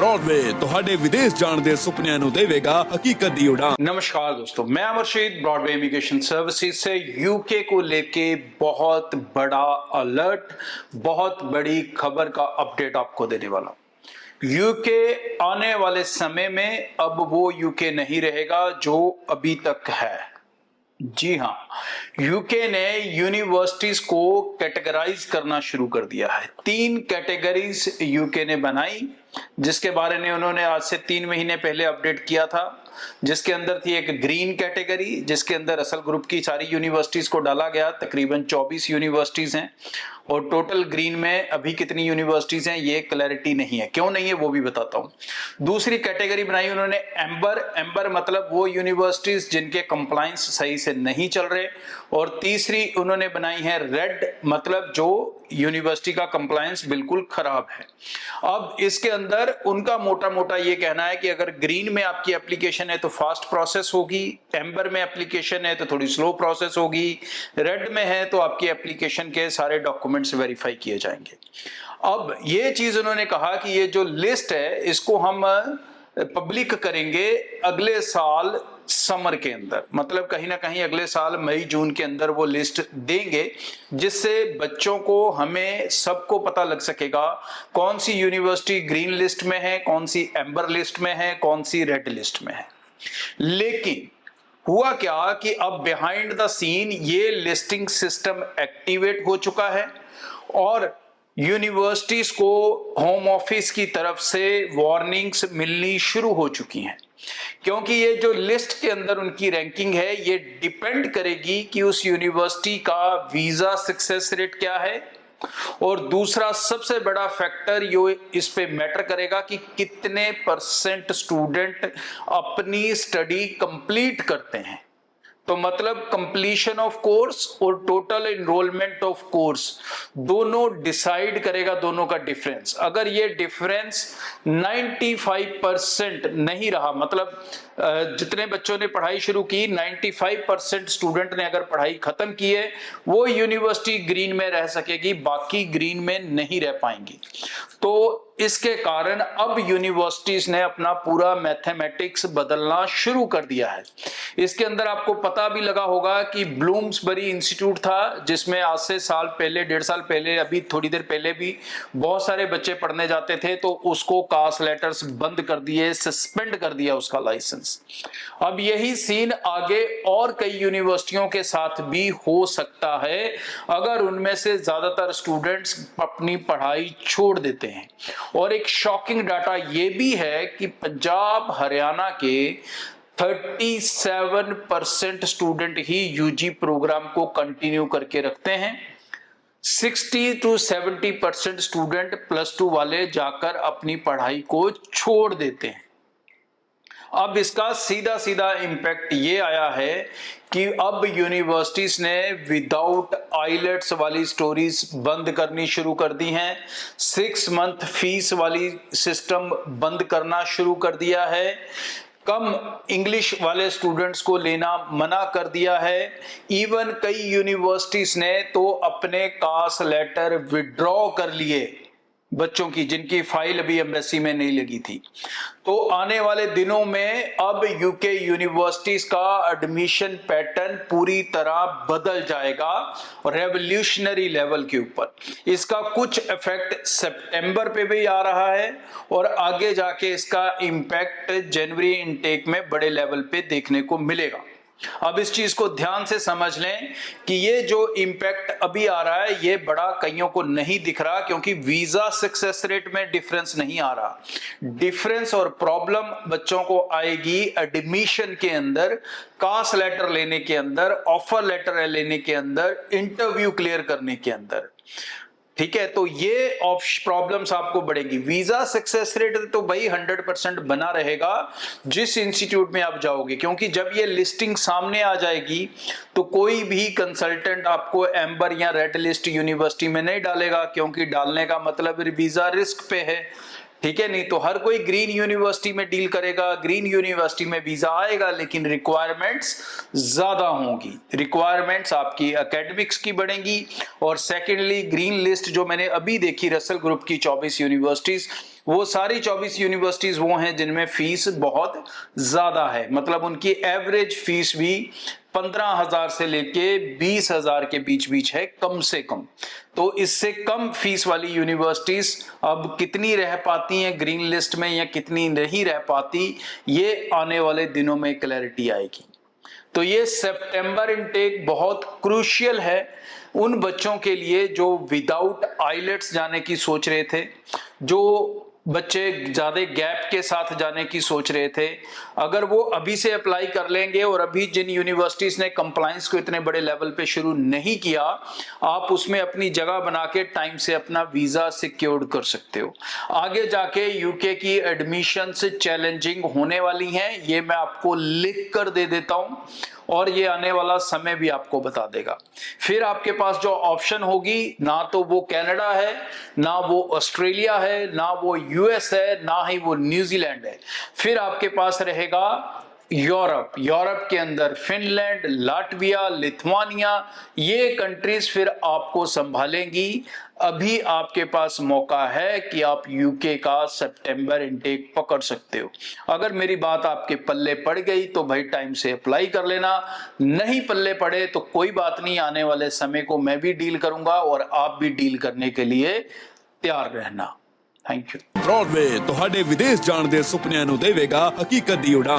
Broadway ਤੁਹਾਡੇ ਵਿਦੇਸ਼ ਜਾਣ ਦੇ ਸੁਪਨਿਆਂ ਨੂੰ ਦੇਵੇਗਾ हकीकत दी उड़ान। नमस्कार दोस्तों, मैं अमर शहीद ब्रॉडवे इमिग्रेशन सर्विसेज से यूके को लेके बहुत बड़ा अलर्ट, बहुत बड़ी खबर का अपडेट आपको देने वाला हूं। यूके आने वाले समय में अब वो यूके नहीं रहेगा जो अभी तक है। जी हाँ, यूके ने यूनिवर्सिटीज को कैटेगराइज करना शुरू कर दिया है। 3 कैटेगरीज यूके ने बनाई, जिसके बारे में उन्होंने आज से 3 महीने पहले अपडेट किया था। जिसके अंदर थी एक ग्रीन कैटेगरी, जिसके अंदर असल ग्रुप की सारी यूनिवर्सिटीज को डाला गया। तकरीबन 24 यूनिवर्सिटीज हैं और टोटल ग्रीन में अभी कितनी यूनिवर्सिटीज हैं ये क्लैरिटी नहीं है। क्यों नहीं है वो भी बताता हूं। दूसरी कैटेगरी बनाई उन्होंने एम्बर। एम्बर मतलब वो यूनिवर्सिटीज जिनके कंप्लायंस सही से नहीं चल रहे। और तीसरी उन्होंने बनाई है रेड, मतलब जो यूनिवर्सिटी का कंप्लायंस बिल्कुल खराब है। अब इसके अंदर उनका मोटा मोटा ये कहना है कि अगर ग्रीन में आपकी एप्लीकेशन है तो फास्ट प्रोसेस होगी, एम्बर में एप्लीकेशन है तो थोड़ी स्लो प्रोसेस होगी, रेड में है तो आपकी एप्लीकेशन के सारे डॉक्यूमेंट्स वेरीफाई किए जाएंगे। अब ये चीज उन्होंने कहा कि ये जो लिस्ट है इसको हम पब्लिक करेंगे अगले साल समर के अंदर, मतलब कहीं ना कहीं अगले साल मई जून के अंदर वो लिस्ट देंगे, जिससे बच्चों को हमें सबको पता लग सकेगा कौन सी यूनिवर्सिटी ग्रीन लिस्ट में है, कौन सी एम्बर लिस्ट में है, कौन सी रेड लिस्ट में है। लेकिन हुआ क्या कि अब बिहाइंड द सीन ये लिस्टिंग सिस्टम एक्टिवेट हो चुका है और यूनिवर्सिटीज को होम ऑफिस की तरफ से वार्निंग्स मिलनी शुरू हो चुकी हैं। क्योंकि ये जो लिस्ट के अंदर उनकी रैंकिंग है ये डिपेंड करेगी कि उस यूनिवर्सिटी का वीजा सक्सेस रेट क्या है, और दूसरा सबसे बड़ा फैक्टर यो इस पे मैटर करेगा कि कितने % स्टूडेंट अपनी स्टडी कंप्लीट करते हैं। तो मतलब कंप्लीशन ऑफ कोर्स और टोटल एनरोलमेंट ऑफ कोर्स दोनों डिसाइड करेगा दोनों का डिफरेंस। अगर ये डिफरेंस 95% नहीं रहा, मतलब जितने बच्चों ने पढ़ाई शुरू की 95% स्टूडेंट ने अगर पढ़ाई खत्म की है, वो यूनिवर्सिटी ग्रीन में रह सकेगी, बाकी ग्रीन में नहीं रह पाएंगी। तो इसके कारण अब यूनिवर्सिटीज ने अपना पूरा मैथमेटिक्स बदलना शुरू कर दिया है। इसके अंदर आपको पता भी लगा होगा कि ब्लूम्सबरी इंस्टीट्यूट था जिसमें आज से साल पहले, 1.5 साल पहले, अभी थोड़ी देर पहले भी बहुत सारे बच्चे पढ़ने जाते थे, तो उसको कास्ट लेटर्स बंद कर दिए, सस्पेंड कर दिया उसका लाइसेंस। अब यही सीन आगे और कई यूनिवर्सिटियों के साथ भी हो सकता है अगर उनमें से ज्यादातर स्टूडेंट्स अपनी पढ़ाई छोड़ देते हैं। और एक शॉकिंग डाटा ये भी है कि पंजाब हरियाणा के 37% स्टूडेंट ही यूजी प्रोग्राम को कंटिन्यू करके रखते हैं। 60 to 70% स्टूडेंट +2 वाले जाकर अपनी पढ़ाई को छोड़ देते हैं। अब इसका सीधा सीधा इंपैक्ट ये आया है कि अब यूनिवर्सिटीज ने विदाउट आइलेट्स वाली स्टोरीज बंद करनी शुरू कर दी हैं। 6 मंथ फीस वाली सिस्टम बंद करना शुरू कर दिया है। कम इंग्लिश वाले स्टूडेंट्स को लेना मना कर दिया है। इवन कई यूनिवर्सिटीज ने तो अपने कास्ट लेटर विड्रॉ कर लिए बच्चों की जिनकी फाइल अभी एम्बेसी में नहीं लगी थी। तो आने वाले दिनों में अब यूके यूनिवर्सिटीज का एडमिशन पैटर्न पूरी तरह बदल जाएगा रेवोल्यूशनरी लेवल के ऊपर। इसका कुछ इफेक्ट सितंबर पे भी आ रहा है और आगे जाके इसका इंपैक्ट जनवरी इनटेक में बड़े लेवल पे देखने को मिलेगा। अब इस चीज को ध्यान से समझ लें कि ये जो इंपैक्ट अभी आ रहा है ये बड़ा कईयों को नहीं दिख रहा, क्योंकि वीजा सक्सेस रेट में डिफरेंस नहीं आ रहा। डिफरेंस और प्रॉब्लम बच्चों को आएगी एडमिशन के अंदर, कास्ट लेटर लेने के अंदर, ऑफर लेटर लेने के अंदर, इंटरव्यू क्लियर करने के अंदर। ठीक है, तो ये प्रॉब्लम्स आपको बढ़ेगी। वीजा सक्सेस रेट तो भाई 100% बना रहेगा जिस इंस्टीट्यूट में आप जाओगे, क्योंकि जब ये लिस्टिंग सामने आ जाएगी तो कोई भी कंसल्टेंट आपको एम्बर या रेड लिस्ट यूनिवर्सिटी में नहीं डालेगा, क्योंकि डालने का मतलब वीजा रिस्क पे है। ठीक है, नहीं तो हर कोई ग्रीन यूनिवर्सिटी में डील करेगा, ग्रीन यूनिवर्सिटी में वीजा आएगा, लेकिन रिक्वायरमेंट्स ज्यादा होंगी। रिक्वायरमेंट्स आपकी एकेडमिक्स की बढ़ेंगी। और सेकेंडली ग्रीन लिस्ट जो मैंने अभी देखी रसल ग्रुप की 24 यूनिवर्सिटीज, वो सारी 24 यूनिवर्सिटीज वो हैं जिनमें फीस बहुत ज्यादा है, मतलब उनकी एवरेज फीस भी 15,000 से लेके 20,000 के बीच है कम से कम। तो इससे कम फीस वाली यूनिवर्सिटीज अब कितनी रह पाती हैं ग्रीन लिस्ट में या कितनी नहीं रह पाती, ये आने वाले दिनों में क्लैरिटी आएगी। तो ये सितंबर इनटेक बहुत क्रूशियल है उन बच्चों के लिए जो विदाउट आइलेट्स जाने की सोच रहे थे, जो बच्चे ज्यादा गैप के साथ जाने की सोच रहे थे। अगर वो अभी से अप्लाई कर लेंगे, और अभी जिन यूनिवर्सिटीज ने कंप्लायंस को इतने बड़े लेवल पे शुरू नहीं किया, आप उसमें अपनी जगह बना के टाइम से अपना वीजा सिक्योर्ड कर सकते हो। आगे जाके यूके की एडमिशंस चैलेंजिंग होने वाली हैं, ये मैं आपको लिख कर दे देता हूं, और ये आने वाला समय भी आपको बता देगा। फिर आपके पास जो ऑप्शन होगी, ना तो वो कनाडा है, ना वो ऑस्ट्रेलिया है, ना वो यूएस है, ना ही वो न्यूजीलैंड है। फिर आपके पास रहेगा यूरोप। यूरोप के अंदर फिनलैंड, लाटविया, लिथुआनिया, ये कंट्रीज फिर आपको संभालेंगी। अभी आपके पास मौका है कि आप यूके का सितंबर इनटेक पकड़ सकते हो। अगर मेरी बात आपके पल्ले पड़ गई तो भाई टाइम से अप्लाई कर लेना, नहीं पल्ले पड़े तो कोई बात नहीं, आने वाले समय को मैं भी डील करूंगा और आप भी डील करने के लिए तैयार रहना। Thank you. ब्रॉडवे ਤੁਹਾਡੇ ਵਿਦੇਸ਼ ਜਾਣ ਦੇ ਸੁਪਨਿਆਂ ਨੂੰ ਦੇਵੇਗਾ ਹਕੀਕਤ ਦੀ ਉਡਾਨ।